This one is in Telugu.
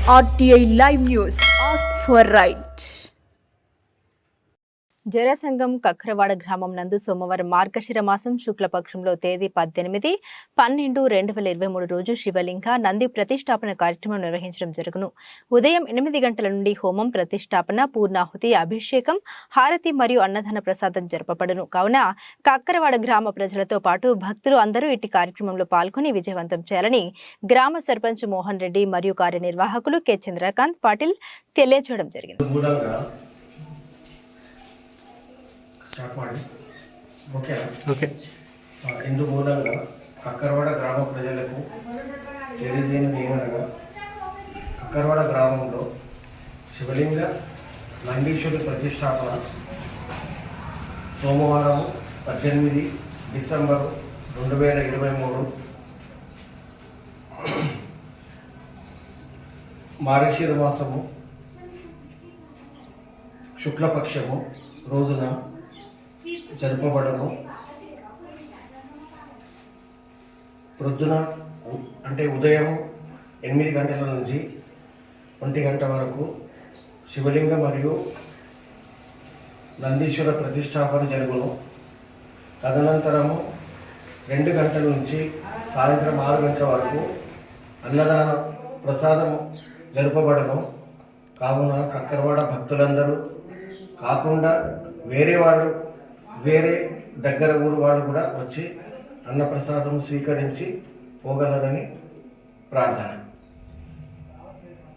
RTI Live News. Ask for right. జరసంగం కక్రవాడ గ్రామం నందు సోమవారం మార్గశిర మాసం శుక్లపక్షంలో తేదీ 18/12/2023 రోజు శివలింగ నంది ప్రతిష్టాపన కార్యక్రమం నిర్వహించడం జరుగును. ఉదయం 8 గంటల నుండి హోమం, ప్రతిష్టాపన, పూర్ణాహుతి, అభిషేకం, హారతి మరియు అన్నదాన ప్రసాదం జరపబడును. కావున కక్రవాడ గ్రామ ప్రజలతో పాటు భక్తులు అందరూ ఇట్టి కార్యక్రమంలో పాల్గొని విజయవంతం చేయాలని గ్రామ సర్పంచ్ మోహన్ రెడ్డి మరియు కార్యనిర్వాహకులు కె చంద్రకాంత్ పాటిల్ తెలియజేయడం జరిగింది. ఇందు మూలంగా కక్కరవాడ గ్రామ ప్రజలకు తెలియజేయనిది ఏమనగా, కక్కరవాడ గ్రామంలో శివలింగ నందీశ్వరుడి ప్రతిష్టాపన సోమవారం 18 డిసెంబర్ 2023 మార్గశిర మాసము శుక్లపక్షము రోజున జరపబడను. ప్రొద్దున అంటే ఉదయం 8 గంటల నుంచి 1 గంట వరకు శివలింగ మరియు నందీశ్వర ప్రతిష్టాపన జరుగును. తదనంతరము 2 గంటల నుంచి సాయంత్రం 6 గంటల వరకు అన్నదాన ప్రసాదం జరపబడను. కావున కక్కరవాడ భక్తులందరూ కాకుండా వేరే దగ్గర ఊరు వాళ్ళు కూడా వచ్చి అన్నప్రసాదం స్వీకరించి పోగలరని ప్రార్థన.